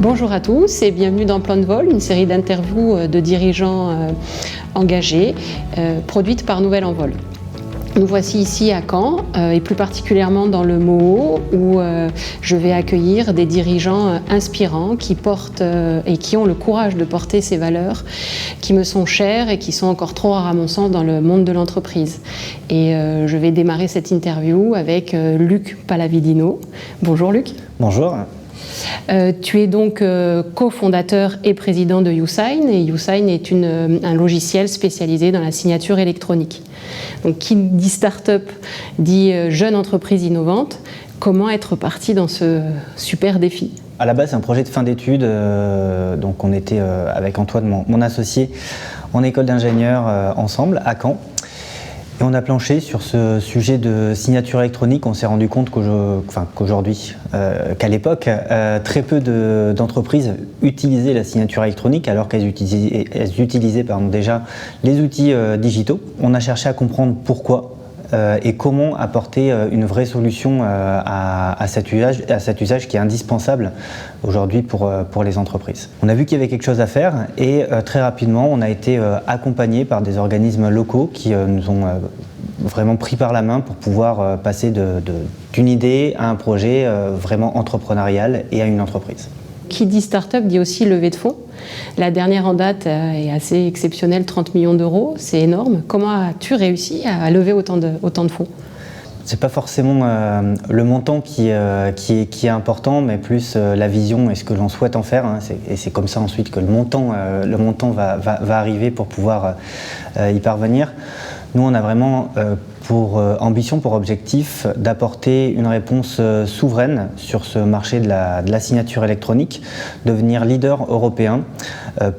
Bonjour à tous et bienvenue dans Plan de vol, une série d'interviews de dirigeants engagés, produite par Nouvel Envol. Nous voici ici à Caen et plus particulièrement dans le MOO où je vais accueillir des dirigeants inspirants qui portent et qui ont le courage de porter ces valeurs qui me sont chères et qui sont encore trop rares à mon sens dans le monde de l'entreprise. Et je vais démarrer cette interview avec Luc Palavidino. Bonjour Luc. Bonjour. Tu es donc cofondateur et président de YouSign, et YouSign est un logiciel spécialisé dans la signature électronique. Donc qui dit start-up dit jeune entreprise innovante. Comment être parti dans ce super défi ? À la base, c'est un projet de fin d'études. Donc on était avec Antoine, mon associé, en école d'ingénieur ensemble à Caen. Et on a planché sur ce sujet de signature électronique. On s'est rendu compte qu'aujourd'hui, qu'à l'époque, très peu d'entreprises utilisaient la signature électronique alors qu'elles utilisaient déjà les outils digitaux. On a cherché à comprendre pourquoi et comment apporter une vraie solution à cet usage qui est indispensable aujourd'hui pour les entreprises. On a vu qu'il y avait quelque chose à faire et très rapidement on a été accompagné par des organismes locaux qui nous ont vraiment pris par la main pour pouvoir passer d'une idée à un projet vraiment entrepreneurial et à une entreprise. Qui dit start-up dit aussi levée de fonds. La dernière en date est assez exceptionnelle, 30 millions d'euros, c'est énorme. Comment as-tu réussi à lever autant de fonds ? C'est pas forcément le montant qui est important, mais plus la vision et ce que l'on souhaite en faire. Et c'est comme ça ensuite que le montant va arriver pour pouvoir y parvenir. Nous, on a vraiment pour ambition, pour objectif, d'apporter une réponse souveraine sur ce marché de la signature électronique, devenir leader européen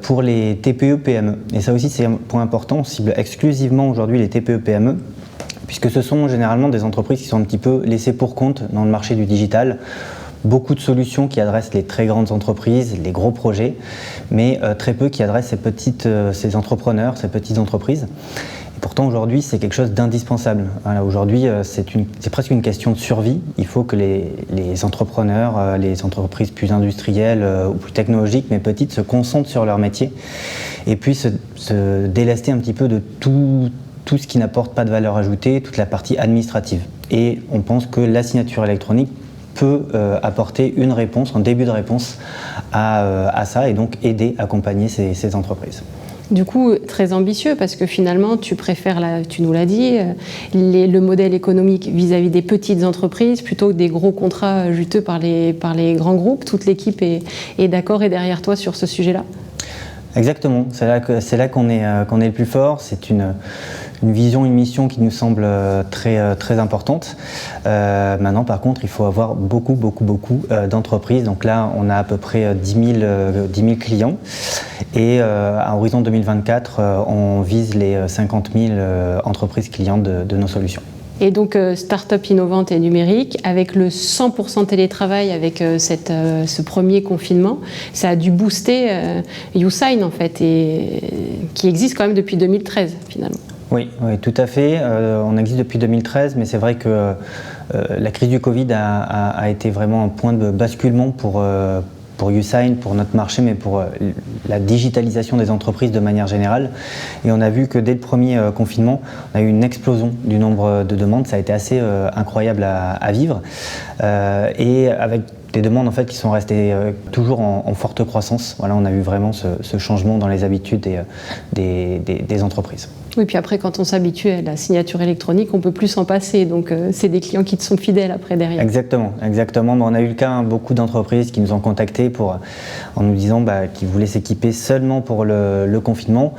pour les TPE-PME. Et ça aussi, c'est un point important, on cible exclusivement aujourd'hui les TPE-PME, puisque ce sont généralement des entreprises qui sont un petit peu laissées pour compte dans le marché du digital. Beaucoup de solutions qui adressent les très grandes entreprises, les gros projets, mais très peu qui adressent ces entrepreneurs, ces petites entreprises. Et pourtant aujourd'hui c'est quelque chose d'indispensable. Voilà, aujourd'hui c'est presque une question de survie. Il faut que les entrepreneurs, les entreprises plus industrielles ou plus technologiques mais petites se concentrent sur leur métier et puissent se délester un petit peu de tout ce qui n'apporte pas de valeur ajoutée, toute la partie administrative. Et on pense que la signature électronique peut apporter une réponse, un début de réponse à ça et donc aider, accompagner ces entreprises. Du coup, très ambitieux parce que finalement, tu préfères, tu nous l'as dit, le modèle économique vis-à-vis des petites entreprises plutôt que des gros contrats juteux par les grands groupes. Toute l'équipe est d'accord et derrière toi sur ce sujet-là ? Exactement, c'est là qu'on est le plus fort. C'est une vision, une mission qui nous semble très importante. Maintenant, par contre, il faut avoir beaucoup d'entreprises. Donc là, on a à peu près 10 000 clients. Et à horizon 2024, on vise les 50 000 entreprises clientes de nos solutions. Et donc, start-up innovante et numérique, avec le 100% télétravail, avec ce premier confinement, ça a dû booster YouSign, en fait, et qui existe quand même depuis 2013, finalement. Oui, tout à fait. On existe depuis 2013, mais c'est vrai que la crise du Covid a été vraiment un point de basculement pour YouSign, pour notre marché, mais pour la digitalisation des entreprises de manière générale. Et on a vu que dès le premier confinement, on a eu une explosion du nombre de demandes. Ça a été assez incroyable à vivre. Et avec des demandes en fait, qui sont restées toujours en forte croissance. Voilà, on a eu vraiment ce changement dans les habitudes des entreprises. Oui, puis après, quand on s'habitue à la signature électronique, on ne peut plus s'en passer. Donc, c'est des clients qui te sont fidèles après derrière. Exactement. Mais on a eu le cas, beaucoup d'entreprises qui nous ont contactés en nous disant qu'ils voulaient s'équiper seulement pour le confinement.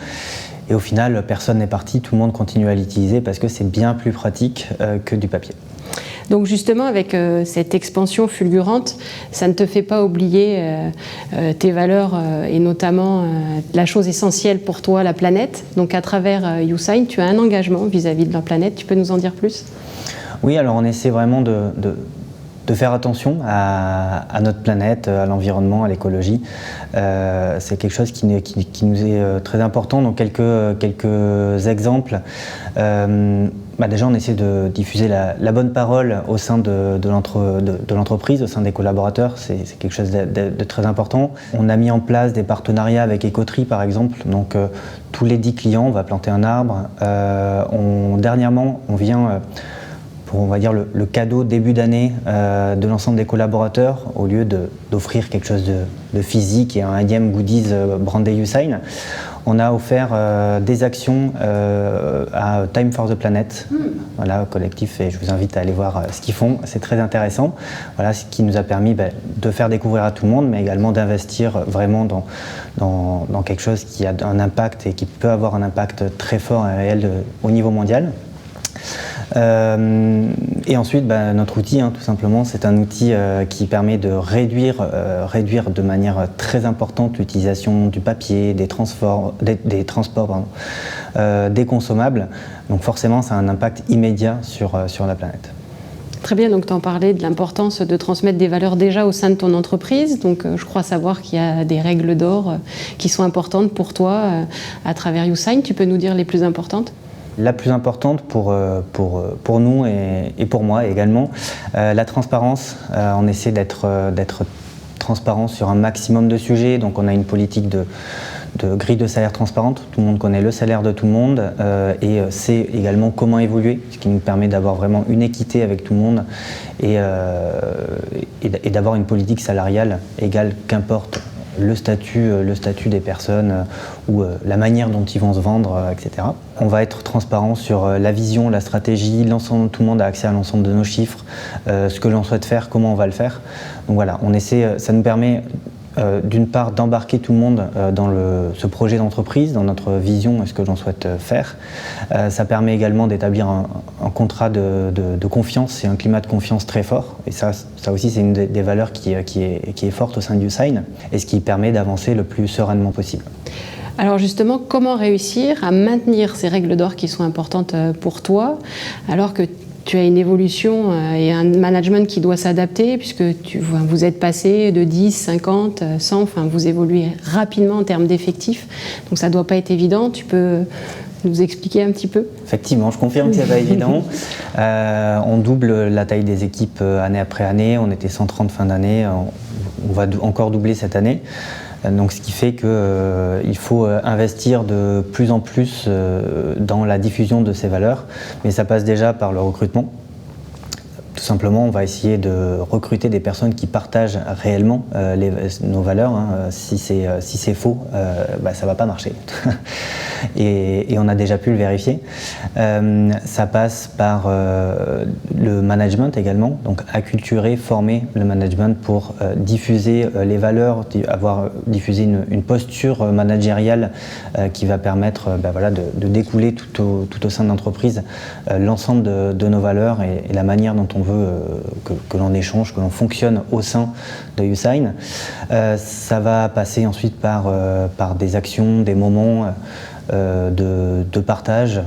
Et au final, personne n'est parti, tout le monde continue à l'utiliser parce que c'est bien plus pratique que du papier. Donc justement, avec cette expansion fulgurante, ça ne te fait pas oublier tes valeurs et notamment la chose essentielle pour toi, la planète. Donc à travers YouSign, tu as un engagement vis-à-vis de la planète. Tu peux nous en dire plus ? Oui, alors on essaie vraiment de faire attention à notre planète, à l'environnement, à l'écologie. C'est quelque chose qui nous est très important. Donc quelques exemples. Déjà, on essaie de diffuser la bonne parole au sein de l'entreprise, au sein des collaborateurs. C'est quelque chose de très important. On a mis en place des partenariats avec Écoterie, par exemple. Donc, tous les 10 clients, on va planter un arbre. Dernièrement, on vient pour, on va dire, le cadeau début d'année de l'ensemble des collaborateurs, au lieu d'offrir quelque chose de physique et un énième goodies brandé USign. On a offert des actions à Time for the Planet, voilà, collectif, et je vous invite à aller voir ce qu'ils font, c'est très intéressant. Voilà, ce qui nous a permis de faire découvrir à tout le monde, mais également d'investir vraiment dans quelque chose qui a un impact et qui peut avoir un impact très fort et réel au niveau mondial. Et ensuite, notre outil, tout simplement, c'est un outil qui permet de réduire de manière très importante l'utilisation du papier, des transports, des consommables. Donc forcément, ça a un impact immédiat sur la planète. Très bien, donc tu en parlais de l'importance de transmettre des valeurs déjà au sein de ton entreprise. Donc je crois savoir qu'il y a des règles d'or qui sont importantes pour toi à travers USign. Tu peux nous dire les plus importantes ? La plus importante pour nous et pour moi également, la transparence. On essaie d'être transparent sur un maximum de sujets, donc on a une politique de grille de salaire transparente. Tout le monde connaît le salaire de tout le monde et sait également comment évoluer, ce qui nous permet d'avoir vraiment une équité avec tout le monde et d'avoir une politique salariale égale qu'importe le statut des personnes ou la manière dont ils vont se vendre, etc. On va être transparent sur la vision, la stratégie, tout le monde a accès à l'ensemble de nos chiffres, ce que l'on souhaite faire, comment on va le faire. Donc voilà, ça nous permet d'une part d'embarquer tout le monde dans ce projet d'entreprise, dans notre vision et ce que l'on souhaite faire. Ça permet également d'établir un contrat de confiance et un climat de confiance très fort. Et ça aussi, c'est une des valeurs qui est forte au sein de USign et ce qui permet d'avancer le plus sereinement possible. Alors justement, comment réussir à maintenir ces règles d'or qui sont importantes pour toi, alors que tu as une évolution et un management qui doit s'adapter, puisque vous êtes passé de 10, 50, 100, vous évoluez rapidement en termes d'effectifs, donc ça ne doit pas être évident. Tu peux nous expliquer un petit peu ? Effectivement, je confirme que ce n'est pas évident. On double la taille des équipes année après année, on était 130 fin d'année, on va encore doubler cette année. Donc, ce qui fait qu'il faut investir de plus en plus dans la diffusion de ces valeurs, mais ça passe déjà par le recrutement. Tout simplement, on va essayer de recruter des personnes qui partagent réellement nos valeurs. Si c'est faux, ça ne va pas marcher. et on a déjà pu le vérifier. Ça passe par le management également, donc acculturer, former le management pour diffuser les valeurs, diffuser une posture managériale qui va permettre de découler tout au sein de l'entreprise l'ensemble de nos valeurs et la manière dont on veut que l'on échange, que l'on fonctionne au sein de USign. Ça va passer ensuite par des actions, des moments de partage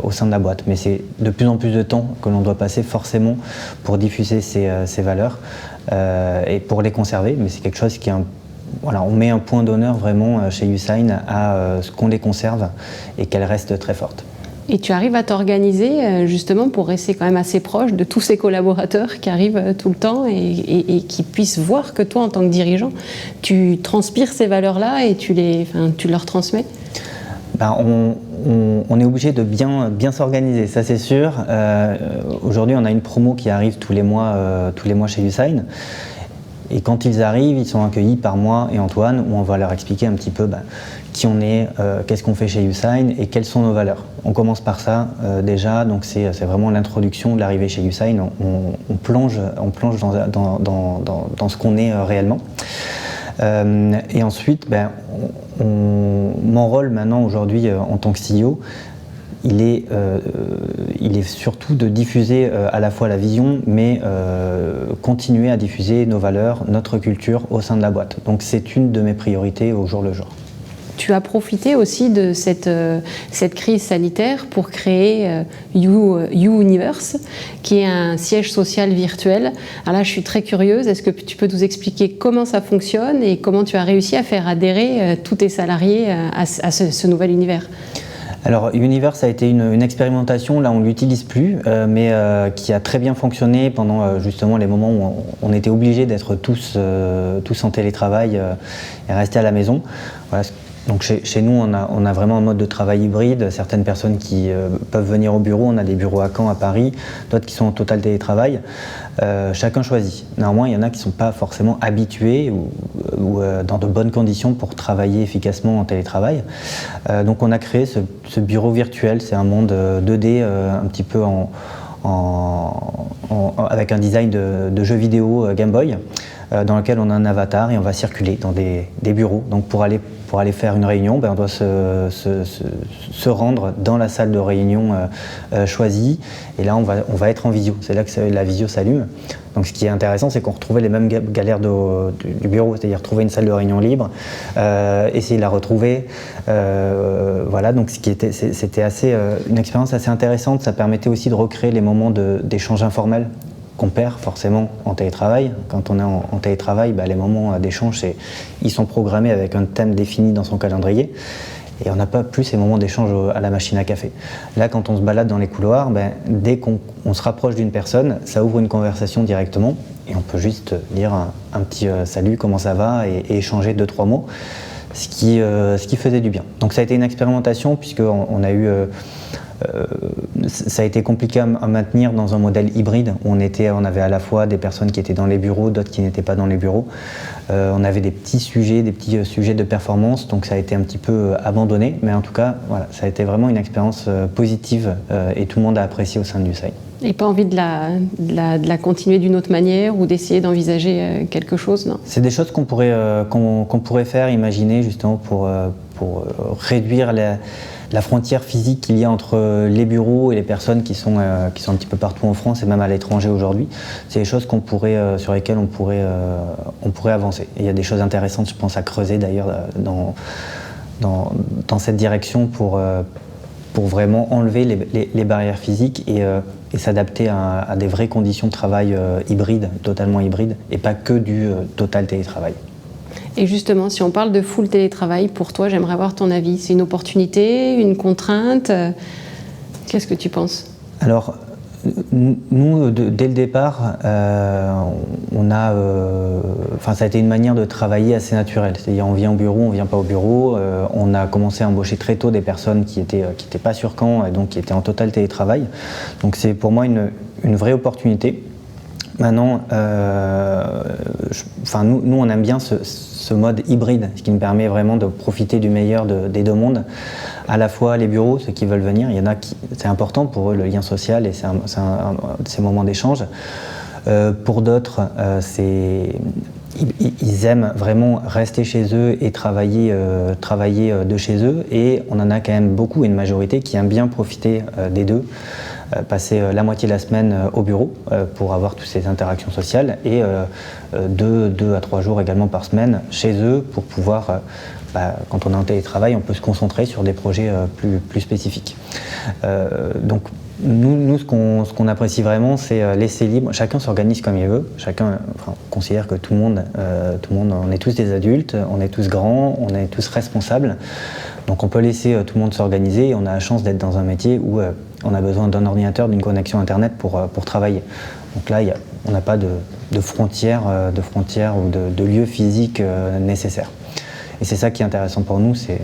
au sein de la boîte. Mais c'est de plus en plus de temps que l'on doit passer forcément pour diffuser ces valeurs et pour les conserver. Mais c'est quelque chose qui est on met un point d'honneur vraiment chez USign à ce qu'on les conserve et qu'elles restent très fortes. Et tu arrives à t'organiser justement pour rester quand même assez proche de tous ces collaborateurs qui arrivent tout le temps et qui puissent voir que toi, en tant que dirigeant, tu transpires ces valeurs-là et tu leur transmets ? On est obligé de bien s'organiser, ça c'est sûr. Aujourd'hui, on a une promo qui arrive tous les mois chez USign. Et quand ils arrivent, ils sont accueillis par moi et Antoine, où on va leur expliquer un petit peu qui on est, qu'est-ce qu'on fait chez USign et quelles sont nos valeurs. On commence par ça déjà, donc c'est vraiment l'introduction de l'arrivée chez USign. On plonge dans ce qu'on est réellement. Et ensuite, mon rôle maintenant aujourd'hui en tant que CEO, il est surtout de diffuser à la fois la vision, mais continuer à diffuser nos valeurs, notre culture au sein de la boîte. Donc c'est une de mes priorités au jour le jour. Tu as profité aussi de cette crise sanitaire pour créer U-Universe, qui est un siège social virtuel. Alors là, je suis très curieuse. Est-ce que tu peux nous expliquer comment ça fonctionne et comment tu as réussi à faire adhérer tous tes salariés à ce nouvel univers ? Alors Universe a été une expérimentation, là on ne l'utilise plus, mais qui a très bien fonctionné pendant justement les moments où on était obligés d'être tous en télétravail et rester à la maison. Voilà. Donc chez nous, on a vraiment un mode de travail hybride. Certaines personnes qui peuvent venir au bureau, on a des bureaux à Caen, à Paris, d'autres qui sont en total télétravail. Chacun choisit. Néanmoins, il y en a qui ne sont pas forcément habitués ou dans de bonnes conditions pour travailler efficacement en télétravail. Donc on a créé ce bureau virtuel. C'est un monde 2D un petit peu avec un design de jeu vidéo Game Boy, dans lequel on a un avatar et on va circuler dans des bureaux. Donc pour aller faire une réunion, on doit se rendre dans la salle de réunion choisie, et là on va être en visio. C'est là que la visio s'allume. Donc ce qui est intéressant, c'est qu'on retrouvait les mêmes galères du bureau, c'est-à-dire trouver une salle de réunion libre, essayer de la retrouver. Voilà, donc c'était une expérience assez intéressante. Ça permettait aussi de recréer les moments d'échange informel qu'on perd forcément en télétravail. Quand on est en télétravail, les moments d'échange, ils sont programmés avec un thème défini dans son calendrier, et on n'a pas plus ces moments d'échange à la machine à café. Là, quand on se balade dans les couloirs, dès qu'on se rapproche d'une personne, ça ouvre une conversation directement, et on peut juste dire un petit salut, comment ça va, et échanger 2-3 mots, ce qui faisait du bien. Donc ça a été une expérimentation, puisqu'on a eu... ça a été compliqué à maintenir dans un modèle hybride où on avait à la fois des personnes qui étaient dans les bureaux, d'autres qui n'étaient pas dans les bureaux. On avait des petits sujets de performance, donc ça a été un petit peu abandonné, mais en tout cas, voilà, ça a été vraiment une expérience positive et tout le monde a apprécié au sein de l'USAID. Et pas envie de la continuer d'une autre manière ou d'essayer d'envisager quelque chose, non ? C'est des choses qu'on pourrait faire, imaginer justement pour réduire la frontière physique qu'il y a entre les bureaux et les personnes qui sont un petit peu partout en France et même à l'étranger aujourd'hui. C'est des choses sur lesquelles on pourrait avancer. Et il y a des choses intéressantes, je pense, à creuser d'ailleurs dans cette direction pour vraiment enlever les barrières physiques et s'adapter à des vraies conditions de travail hybrides, totalement hybrides, et pas que du total télétravail. Et justement, si on parle de full télétravail, pour toi, j'aimerais avoir ton avis. C'est une opportunité, une contrainte ? Qu'est-ce que tu penses ? Alors, nous, dès le départ, ça a été une manière de travailler assez naturelle. C'est-à-dire, on vient au bureau, on ne vient pas au bureau. On a commencé à embaucher très tôt des personnes qui étaient pas sur Caen et donc qui étaient en total télétravail. Donc, c'est pour moi une vraie opportunité. Maintenant, nous, on aime bien ce mode hybride, ce qui nous permet vraiment de profiter du meilleur des deux mondes. À la fois les bureaux, ceux qui veulent venir, il y en a c'est important pour eux, le lien social et ces moments d'échange. Pour d'autres, ils aiment vraiment rester chez eux et travailler de chez eux. Et on en a quand même beaucoup, une majorité, qui aiment bien profiter des deux. Passer la moitié de la semaine au bureau pour avoir toutes ces interactions sociales et 2 à 3 jours également par semaine chez eux pour pouvoir, quand on est en télétravail, on peut se concentrer sur des projets plus spécifiques. Donc nous, ce qu'on apprécie vraiment, c'est laisser libre. Chacun s'organise comme il veut. Chacun considère que tout le monde, on est tous des adultes, on est tous grands, on est tous responsables. Donc on peut laisser tout le monde s'organiser et on a la chance d'être dans un métier où on a besoin d'un ordinateur, d'une connexion Internet pour travailler. Donc là, on n'a pas de frontières ou de lieux physiques nécessaires. Et c'est ça qui est intéressant pour nous, c'est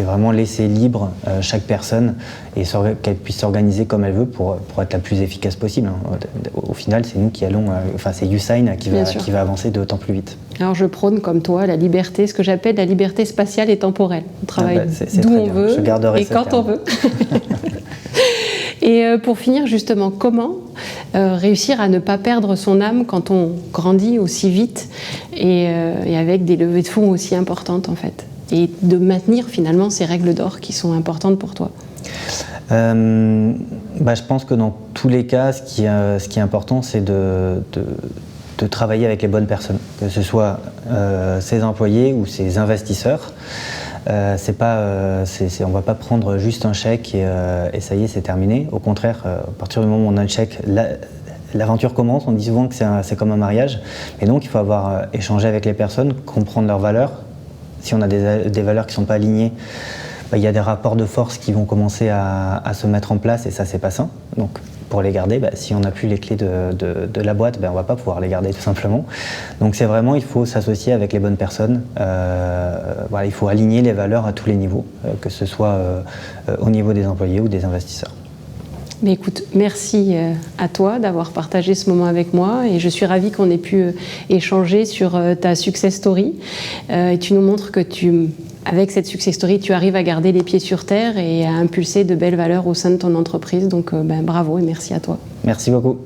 vraiment laisser libre chaque personne et qu'elle puisse s'organiser comme elle veut pour être la plus efficace possible. Au final, c'est nous qui allons, c'est USAID qui va avancer d'autant plus vite. Alors je prône comme toi la liberté, ce que j'appelle la liberté spatiale et temporelle. On travaille d'où on veut et quand on veut. Et pour finir justement, comment réussir à ne pas perdre son âme quand on grandit aussi vite et avec des levées de fonds aussi importantes en fait, et de maintenir finalement ces règles d'or qui sont importantes pour toi? Je pense que dans tous les cas, ce qui est important, c'est de travailler avec les bonnes personnes, que ce soit ses employés ou ses investisseurs. On ne va pas prendre juste un chèque et ça y est, c'est terminé. Au contraire, à partir du moment où on a le chèque, l'aventure commence. On dit souvent que c'est comme un mariage. Et donc, il faut avoir échangé avec les personnes, comprendre leurs valeurs. Si on a des valeurs qui ne sont pas alignées, il y a des rapports de force qui vont commencer à se mettre en place et ça c'est pas sain. Donc pour les garder, si on n'a plus les clés de la boîte, on ne va pas pouvoir les garder tout simplement. Donc c'est vraiment, il faut s'associer avec les bonnes personnes. Voilà, il faut aligner les valeurs à tous les niveaux, que ce soit au niveau des employés ou des investisseurs. Mais écoute, merci à toi d'avoir partagé ce moment avec moi et je suis ravie qu'on ait pu échanger sur ta success story. Et tu nous montres que avec cette success story, tu arrives à garder les pieds sur terre et à impulser de belles valeurs au sein de ton entreprise. Donc bravo et merci à toi. Merci beaucoup.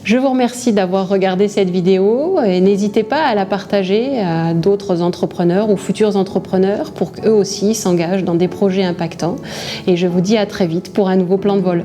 Je vous remercie d'avoir regardé cette vidéo et n'hésitez pas à la partager à d'autres entrepreneurs ou futurs entrepreneurs pour qu'eux aussi s'engagent dans des projets impactants. Et je vous dis à très vite pour un nouveau plan de vol.